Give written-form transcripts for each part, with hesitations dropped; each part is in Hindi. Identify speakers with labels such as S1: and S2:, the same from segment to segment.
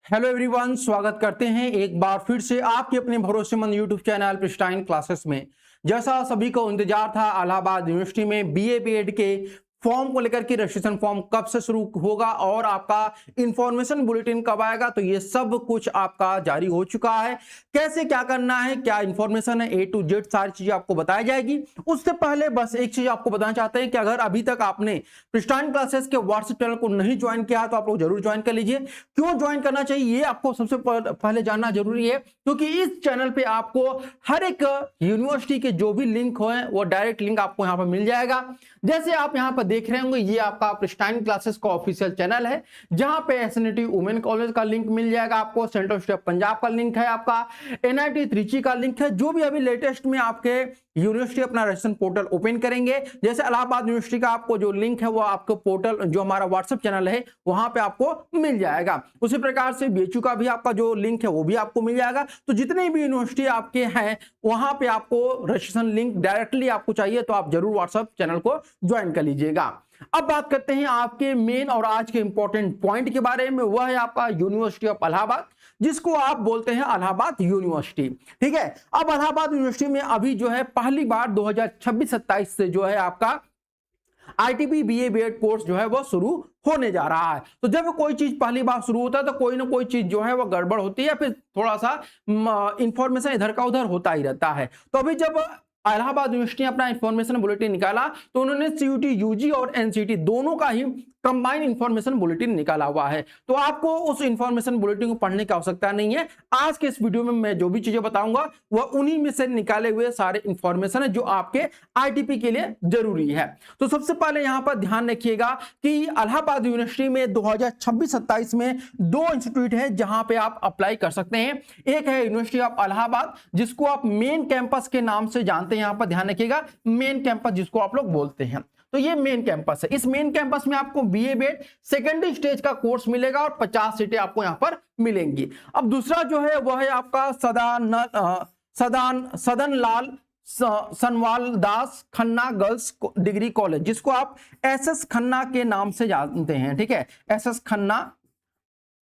S1: हेलो एवरीवन, स्वागत करते हैं एक बार फिर से आपके अपने भरोसेमंद यूट्यूब चैनल प्रिस्टाइन क्लासेस में। जैसा सभी को इंतजार था, इलाहाबाद यूनिवर्सिटी में बीए बीएड के फॉर्म को लेकर के रजिस्ट्रेशन फॉर्म कब से शुरू होगा और आपका इंफॉर्मेशन बुलेटिन कब आएगा, तो ये सब कुछ आपका जारी हो चुका है। कैसे क्या करना है, क्या इंफॉर्मेशन है, ए टू जेड सारी चीजें आपको बताई जाएगी। उससे पहले बस एक चीज आपको बताना चाहते हैं कि अगर अभी तक आपने प्रिस्टाइन क्लासेस के व्हाट्सएप चैनल को नहीं ज्वाइन किया तो आप लोग जरूर ज्वाइन कर लीजिए। क्यों ज्वाइन करना चाहिए ये आपको सबसे पहले जानना जरूरी है, क्योंकि इस चैनल पे आपको हर एक यूनिवर्सिटी के जो भी लिंक हो वो डायरेक्ट लिंक आपको यहाँ पर मिल जाएगा। जैसे आप यहाँ पर देख रहे होंगे, ये आपका प्रिस्टाइन क्लासेस का ऑफिशियल चैनल है, जहां पे एसएनटी वुमेन कॉलेज का लिंक मिल जाएगा आपको, सेंट्रल यूनिवर्सिटी ऑफ पंजाब का लिंक है, आपका एनआईटी त्रिची का लिंक है। जो भी अभी लेटेस्ट में आपके यूनिवर्सिटी अपना रजिस्ट्रेशन पोर्टल ओपन करेंगे, जैसे इलाहाबाद यूनिवर्सिटी का आपको जो लिंक है वो आपको पोर्टल जो हमारा व्हाट्सएप चैनल है वहां पे आपको मिल जाएगा। उसी प्रकार से बीएचयू का भी आपका जो लिंक है वो भी आपको मिल जाएगा। तो जितने भी यूनिवर्सिटी आपके हैं वहां पे आपको रजिस्ट्रेशन लिंक डायरेक्टली आपको चाहिए तो आप जरूर व्हाट्सएप चैनल को ज्वाइन कर लीजिएगा। अब बात करते हैं आपके मेन और आज के इंपॉर्टेंट पॉइंट के बारे में। वह है आपका यूनिवर्सिटी ऑफ इलाहाबाद, जिसको आप बोलते हैं इलाहाबाद यूनिवर्सिटी। ठीक है, अब इलाहाबाद यूनिवर्सिटी में अभी जो है पहली बार 2026-27 से जो है आपका आईटीपी बीए बीएड कोर्स जो है वो शुरू होने जा रहा है। तो जब कोई चीज पहली बार शुरू होता है तो कोई ना कोई चीज जो है वो गड़बड़ होती है, फिर थोड़ा सा इंफॉर्मेशन इधर का उधर होता ही रहता है। तो अभी जब इलाहाबाद यूनिवर्सिटी ने अपना इंफॉर्मेशन बुलेटिन निकाला तो उन्होंने सीयूटी यूजी और एनसीटी दोनों का ही कंबाइंड इंफॉर्मेशन बुलेटिन निकाला हुआ है। तो आपको उस इंफॉर्मेशन बुलेटिन को पढ़ने की आवश्यकता नहीं है। आज के इस वीडियो में मैं जो भी चीजें बताऊंगा वह उन्हीं में से निकाले हुए सारे इंफॉर्मेशन है जो आपके आईटीपी के लिए जरूरी है। तो सबसे पहले यहां पर ध्यान रखिएगा कि इलाहाबाद यूनिवर्सिटी में 2026-27 में दो इंस्टीट्यूट है जहां पे आप अप्लाई कर सकते हैं। एक है यूनिवर्सिटी ऑफ इलाहाबाद, जिसको आप मेन कैंपस के नाम से जानते हैं। यहां पर ध्यान रखिएगा, मेन कैंपस जिसको आप लोग बोलते हैं, तो ये मेन कैंपस है। इस मेन कैंपस में आपको बीए बीएड सेकेंडरी स्टेज का कोर्स मिलेगा और 50 सीटें आपको यहां पर मिलेंगी। अब दूसरा जो है वह है आपका सदन लाल सनवाल दास खन्ना गर्ल्स डिग्री कॉलेज, जिसको आप एसएस खन्ना के नाम से जानते हैं। ठीक है, एसएस खन्ना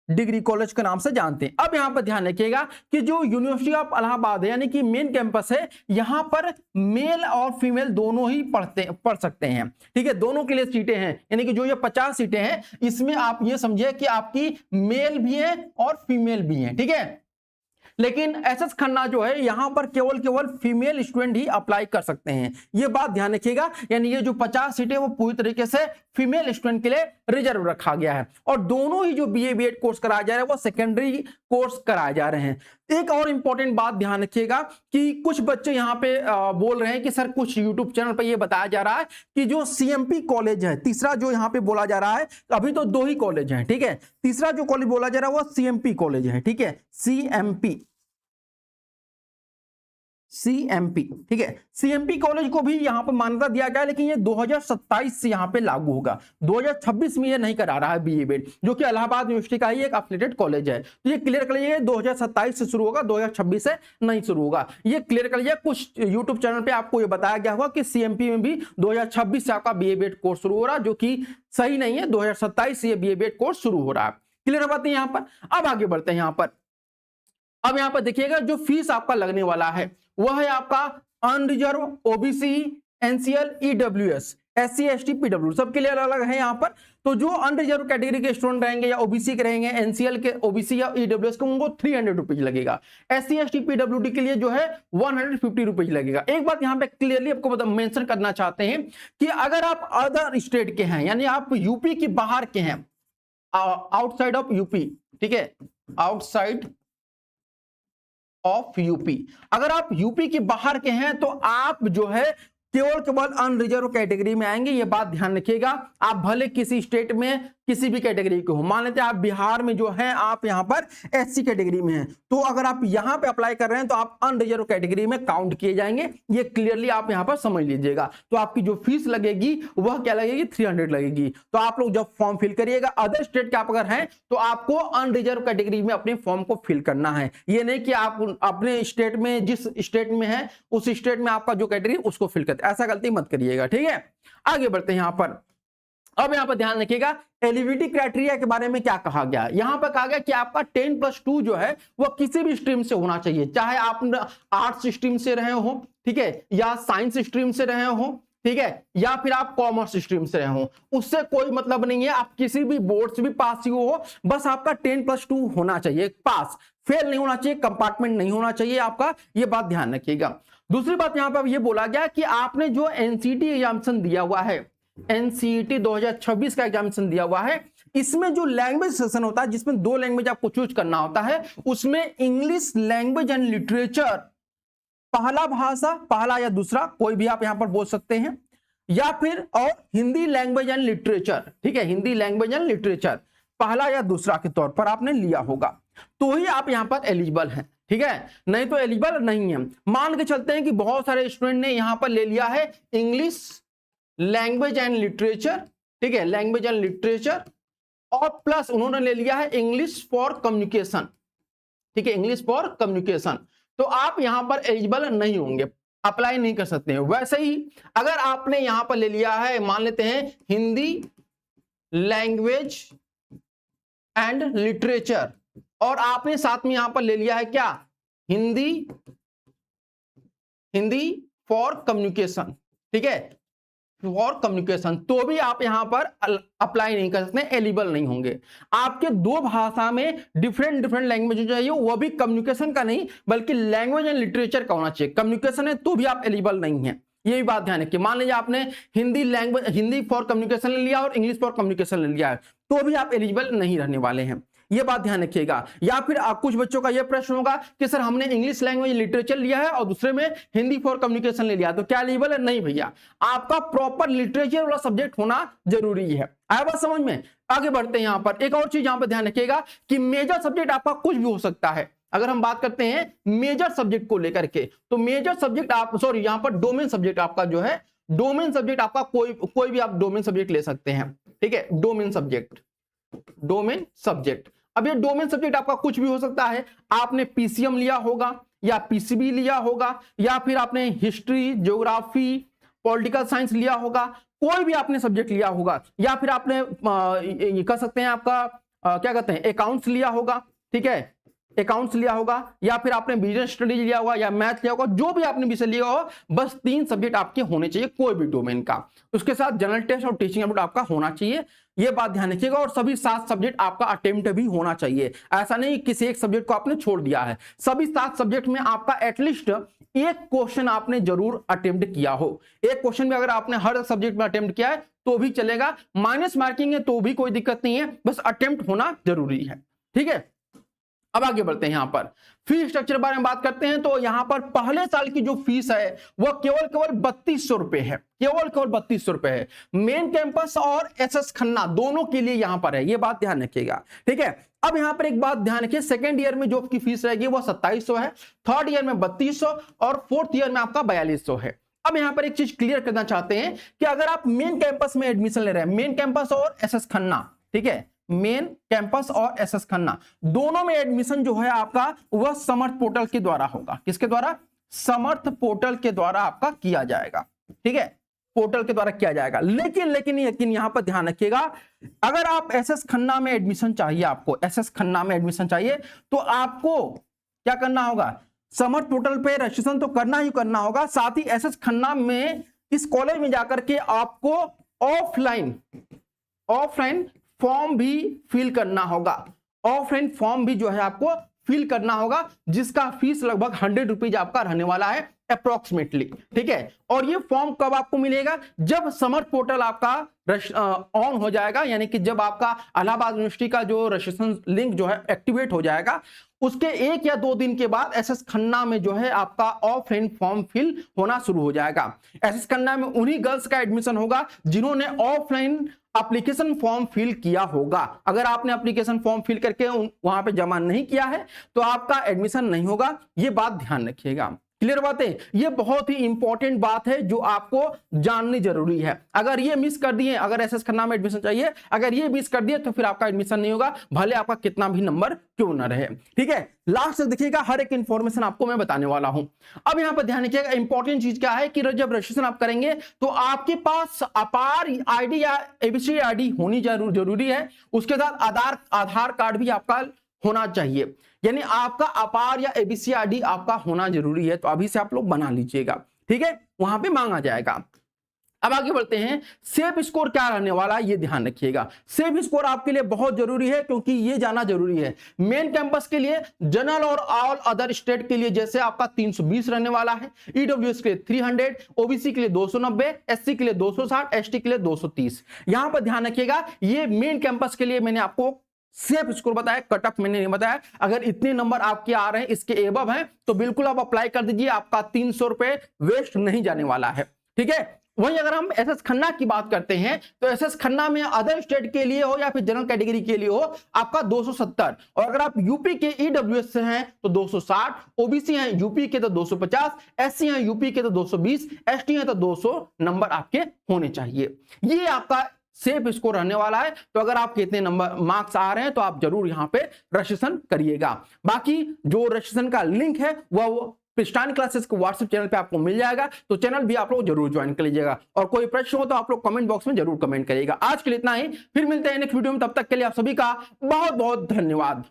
S1: डिग्री कॉलेज के नाम से जानते हैं। अब यहां पर ध्यान रखिएगा कि जो यूनिवर्सिटी ऑफ इलाहाबाद है यानी कि मेन कैंपस है, यहां पर मेल और फीमेल दोनों ही पढ़ सकते हैं। ठीक है, दोनों के लिए सीटें हैं, यानी कि जो ये 50 सीटें हैं इसमें आप ये समझिए कि आपकी मेल भी है और फीमेल भी है। ठीक है, लेकिन एसएस खन्ना जो है यहां पर केवल फीमेल स्टूडेंट ही अप्लाई कर सकते हैं। यह बात ध्यान रखिएगा, यानी ये जो 50 सीटें वो पूरी तरीके से फीमेल स्टूडेंट के लिए रिजर्व रखा गया है। और दोनों ही जो बीए बीएड कोर्स कराया जा रहा है वो सेकेंडरी कोर्स कराए जा रहे हैं। एक और इंपॉर्टेंट बात ध्यान रखिएगा कि कुछ बच्चे यहां पे बोल रहे हैं कि सर कुछ यूट्यूब चैनल पर यह बताया जा रहा है कि जो सीएमपी कॉलेज है, तीसरा जो यहां पे बोला जा रहा है, अभी तो दो ही कॉलेज हैं। ठीक है, तीसरा जो कॉलेज बोला जा रहा है वो सीएमपी कॉलेज है। ठीक है, सीएमपी। ठीक है, सीएमपी कॉलेज को भी यहां पर मान्यता दिया गया, लेकिन ये 2027 से यहां पे लागू होगा। 2026 में ये नहीं करा रहा है बीए बीएड, जो कि इलाहाबाद यूनिवर्सिटी का ही एक एफिलिएटेड कॉलेज है। तो ये क्लियर कर लीजिए, 2027 से शुरू होगा, 2026 से नहीं शुरू होगा। ये क्लियर कर लीजिए। कुछ यूट्यूब चैनल पे आपको ये बताया गया होगा कि सीएमपी में भी 2026 से आपका बीए बीएड कोर्स शुरू हो रहा है, जो कि सही नहीं है। 2027 से ये बीए बीएड कोर्स शुरू हो रहा है। क्लियर बात है यहां पर। अब आगे बढ़ते हैं यहां पर। अब यहां पर देखिएगा जो फीस आपका लगने वाला है वह है आपका unreserved, OBC, NCL, EWS, SC ST PW सबके लिए अलग अलग है यहां पर। तो जो अनरिजर्व कैटेगरी के स्टूडेंट रहेंगे या ओबीसी के रहेंगे, एनसीएल के, ओबीसी या ईडब्ल्यूएस के, उनको 300 रुपीज लगेगा। एससी एसटी पीडब्ल्यूडी के लिए जो है 150 रुपीज लगेगा। एक बात यहां पे क्लियरली आपको मेंशन करना चाहते हैं कि अगर आप अदर स्टेट के हैं, यानी आप यूपी के बाहर के हैं, आउटसाइड ऑफ यूपी, ठीक है, आउटसाइड ऑफ यूपी, अगर आप यूपी के बाहर के हैं तो आप जो है केवल अनरिजर्व कैटेगरी में आएंगे। ये बात ध्यान रखिएगा। आप भले किसी स्टेट में किसी भी कैटेगरी के हो, मान लेते हैं आप बिहार में जो है आप यहां पर एससी कैटेगरी में हैं, तो अगर आप यहां पे अप्लाई कर रहे हैं तो आप अनरिजर्व कैटेगरी में काउंट किए जाएंगे। ये क्लियरली आप यहां पर समझ लीजिएगा। तो आपकी जो फीस लगेगी वह क्या लगेगी, 300 लगेगी। तो आप लोग जब फॉर्म फिल करिएगा, अदर स्टेट के आप अगर हैं तो आपको अनरिजर्व कैटेगरी में अपने फॉर्म को फिल करना है। ये नहीं कि आप अपने स्टेट में, जिस स्टेट में है उस स्टेट में आपका जो कैटेगरी उसको फिल करते, ऐसा गलती मत करिएगा। ठीक है, आगे बढ़ते हैं यहां पर। अब यहां पर ध्यान रखिएगा एलिजिबिलिटी क्राइटेरिया के बारे में क्या कहा गया। यहां पर कहा गया कि आपका 10+2 जो है वो किसी भी स्ट्रीम से होना चाहिए, चाहे आप आर्ट्स स्ट्रीम से रहे हो, ठीक है, या साइंस स्ट्रीम से रहे हो, ठीक है, या फिर आप कॉमर्स स्ट्रीम से रहे हो, उससे कोई मतलब नहीं है। आप किसी भी बोर्ड से भी पास ही हो, बस आपका 10+2 होना चाहिए पास, फेल नहीं होना चाहिए, कंपार्टमेंट नहीं होना चाहिए आपका, ये बात ध्यान रखिएगा। दूसरी बात यहां पर ये बोला गया कि आपने जो एनसीटी एग्जामिनेशन दिया हुआ है, एनसीईटी 2026 का एग्जामिनेशन दिया हुआ है, इसमें जो लैंग्वेज सेशन होता है जिसमें 2 लैंग्वेज आपको चूज करना होता है, उसमें इंग्लिश लैंग्वेज एंड लिटरेचर पहला भाषा, पहला या दूसरा कोई भी आप यहां पर बोल सकते हैं, या फिर और हिंदी लैंग्वेज एंड लिटरेचर, ठीक है, हिंदी लैंग्वेज एंड लिटरेचर पहला या दूसरा के तौर पर आपने लिया होगा, तो ही आप यहां पर एलिजिबल हैं, ठीक है, नहीं तो एलिजिबल नहीं है। मान के चलते हैं कि बहुत सारे स्टूडेंट ने यहां पर ले लिया है इंग्लिश लैंग्वेज एंड लिटरेचर, ठीक है, लैंग्वेज एंड लिटरेचर, और प्लस उन्होंने ले लिया है इंग्लिश फॉर कम्युनिकेशन, ठीक है, इंग्लिश फॉर कम्युनिकेशन, तो आप यहां पर एलिजिबल नहीं होंगे, अप्लाई नहीं कर सकते हैं। वैसे ही अगर आपने यहां पर ले लिया है, मान लेते हैं हिंदी लैंग्वेज एंड लिटरेचर, और आपने साथ में यहां पर ले लिया है क्या, हिंदी फॉर कम्युनिकेशन, ठीक है, फॉर कम्युनिकेशन, तो भी आप यहां पर अप्लाई नहीं कर सकते, एलिजिबल नहीं होंगे। आपके 2 भाषा में डिफरेंट लैंग्वेज जो चाहिए, वो भी कम्युनिकेशन का नहीं बल्कि लैंग्वेज एंड लिटरेचर का होना चाहिए। कम्युनिकेशन है तो भी आप एलिजिबल नहीं है, ये भी बात ध्यान रखिए। मान लीजिए आपने हिंदी फॉर कम्युनिकेशन ले लिया और इंग्लिश फॉर कम्युनिकेशन ले लिया है, तो भी आप एलिजिबल नहीं रहने वाले हैं, ये बात ध्यान रखिएगा। या फिर कुछ बच्चों का यह प्रश्न होगा कि सर हमने इंग्लिश लैंग्वेज लिटरेचर लिया है और दूसरे में हिंदी फॉर कम्युनिकेशन ले लिया, तो क्या एलिजिबल है? नहीं भैया, आपका प्रॉपर लिटरेचर वाला सब्जेक्ट होना जरूरी है। आया बात समझ में? आगे बढ़ते हैं। यहां पर एक और चीज यहां पर ध्यान रखिएगा कि मेजर सब्जेक्ट आपका कुछ भी हो सकता है। अगर हम बात करते हैं मेजर सब्जेक्ट को लेकर के, तो मेजर सब्जेक्ट आप यहां पर डोमेन सब्जेक्ट आपका जो है, डोमेन सब्जेक्ट आपका कोई भी आप डोमेन सब्जेक्ट ले सकते हैं, ठीक है, डोमेन सब्जेक्ट। अब ये डोमेन सब्जेक्ट आपका कुछ भी हो सकता है। आपने पीसीएम लिया होगा या पीसीबी लिया होगा या फिर आपने हिस्ट्री, ज्योग्राफी, पॉलिटिकल साइंस लिया होगा, कोई भी आपने सब्जेक्ट लिया होगा, या फिर आपने कह सकते हैं आपका क्या कहते हैं अकाउंट्स लिया होगा, ठीक है, अकाउंट्स लिया होगा, या फिर आपने बिजनेस स्टडीज लिया होगा या मैथ लिया होगा, जो भी आपने विषय लिया हो, बस 3 सब्जेक्ट आपके होने चाहिए कोई भी डोमेन का। उसके साथ जनरल टेस्ट और टीचिंग एप्टीट्यूड आपका होना चाहिए, ये बात ध्यान रखिएगा। और सभी 7 सब्जेक्ट आपका अटेम्प्ट भी होना चाहिए। ऐसा नहीं किसी एक सब्जेक्ट को आपने छोड़ दिया है, सभी 7 सब्जेक्ट में आपका एटलीस्ट एक क्वेश्चन आपने जरूर अटेम्प्ट किया हो। एक क्वेश्चन भी अगर आपने हर सब्जेक्ट में अटेम्प्ट किया है तो भी चलेगा, माइनस मार्किंग है तो भी कोई दिक्कत नहीं है, बस अटेम्प्ट होना जरूरी है, ठीक है। अब आगे बढ़ते हैं। यहां पर फीस स्ट्रक्चर के बारे में बात करते हैं, तो यहां पर पहले साल की जो फीस है वह केवल 3200 रुपए है, केवल 3200 रुपए है। मेन कैंपस और एसएस खन्ना दोनों के लिए यहां पर है, ये बात ध्यान रखिएगा, ठीक है। अब यहां पर एक बात ध्यान रखिए, सेकेंड ईयर में जो आपकी फीस रहेगी वह 2700 है, थर्ड ईयर में 3200 और फोर्थ ईयर में आपका 4200 है। अब यहां पर एक चीज क्लियर करना चाहते हैं कि अगर आप मेन कैंपस में एडमिशन ले रहे हैं, मेन कैंपस और एसएस खन्ना, ठीक है, मेन कैंपस और एसएस खन्ना दोनों में एडमिशन जो है आपका वह समर्थ पोर्टल के द्वारा होगा। किसके द्वारा? समर्थ पोर्टल के द्वारा आपका किया जाएगा, ठीक है, पोर्टल के द्वारा किया जाएगा। लेकिन यहां पर ध्यान रखिएगा, अगर आप एसएस खन्ना में एडमिशन चाहिए, आपको एसएस खन्ना में एडमिशन चाहिए, तो आपको क्या करना होगा? समर्थ पोर्टल पे रजिस्ट्रेशन तो करना ही करना होगा, साथ ही एसएस खन्ना में इस कॉलेज में जाकर के आपको ऑफलाइन फॉर्म भी फिल करना होगा। ऑफलाइन फॉर्म भी जो है आपको फिल करना होगा, जिसका फीस लगभग 100 रुपीज आपका रहने वाला है अप्रोक्सीमेटली, ठीक है। और ये फॉर्म कब आपको मिलेगा? जब समर्थ पोर्टल आपका ऑन हो जाएगा, यानी कि जब आपका इलाहाबाद यूनिवर्सिटी का जो रजिस्ट्रेशन लिंक जो है एक्टिवेट हो जाएगा, उसके 1 या 2 दिन के बाद एसएस खन्ना में जो है आपका ऑफलाइन फॉर्म फिल होना शुरू हो जाएगा। एसएस खन्ना में उन्हीं गर्ल्स का एडमिशन होगा जिन्होंने ऑफलाइन एप्लीकेशन फॉर्म फिल किया होगा। अगर आपने एप्लीकेशन फॉर्म फिल करके वहां पे जमा नहीं किया है तो आपका एडमिशन नहीं होगा, ये बात ध्यान रखिएगा। क्लियर बात है, ये बहुत ही इंपॉर्टेंट बात है जो आपको जाननी जरूरी है। अगर ये मिस कर दिए, अगर एसएस खन्ना में एडमिशन चाहिए, अगर ये मिस कर दिए तो फिर आपका एडमिशन नहीं होगा, भले आपका कितना भी नंबर क्यों ना रहे। ठीक है, लास्ट तक देखिएगा, हर एक इंफॉर्मेशन आपको मैं बताने वाला हूं। अब यहां पर ध्यान रखिएगा, इंपॉर्टेंट चीज क्या है कि जब रजिस्ट्रेशन आप करेंगे तो आपके पास अपार आईडी या एबीसी आईडी होनी जरूरी है। उसके साथ आधार कार्ड भी आपका होना चाहिए, यानी आपका अपार या एबीसी आईडी आपका होना जरूरी है। तो अभी से आप लोग बना लीजिएगा, ठीक है, वहां पे मांगा जाएगा। अब आगे बढ़ते हैं, सेफ स्कोर क्या रहने वाला है ये ध्यान रखिएगा। सेफ स्कोर आपके लिए बहुत जरूरी है, क्योंकि ये जाना जरूरी है। मेन कैंपस के लिए, जनरल और ऑल अदर स्टेट के लिए जैसे आपका 320 रहने वाला है, ईडब्ल्यूएस के लिए 300, ओबीसी के लिए 290, एससी के लिए 260, एसटी के लिए 230। यहां पर ध्यान रखिएगा, ये मेन कैंपस के लिए मैंने आपको सेफ स्कोर बताया, कट ऑफ मैंने नहीं बताया। अगर इतने नंबर आपके आ रहे हैं, इसके एबव हैं, तो बिल्कुल आप अप्लाई कर दीजिए, आपका 300 रुपए वेस्ट नहीं जाने वाला है। ठीक है, वहीं अगर हम एसएस खन्ना की बात करते हैं तो एसएस खन्ना में अदर स्टेट के लिए हो या फिर जनरल कैटेगरी के लिए हो, आपका 270, और अगर आप यूपी के ईडब्ल्यूएस से हैं तो 260, ओबीसी हैं यूपी के तो 250, एससी हैं यूपी के तो 220, एसटी हैं तो 200 नंबर आपके होने चाहिए। ये आपका सेफ स्कोर रहने वाला है। तो अगर आपके इतने नंबर मार्क्स आ रहे हैं तो आप जरूर यहां पे रजिस्ट्रेशन करिएगा। बाकी जो रजिस्ट्रेशन का लिंक है वह प्रिस्टाइन क्लासेस के व्हाट्सएप चैनल पे आपको मिल जाएगा, तो चैनल भी आप लोग जरूर ज्वाइन कर लीजिएगा। और कोई प्रश्न हो तो आप लोग कमेंट बॉक्स में जरूर कमेंट करिएगा। आज के लिए इतना ही, फिर मिलते हैं नेक्स्ट वीडियो में, तब तक के लिए आप सभी का बहुत बहुत धन्यवाद।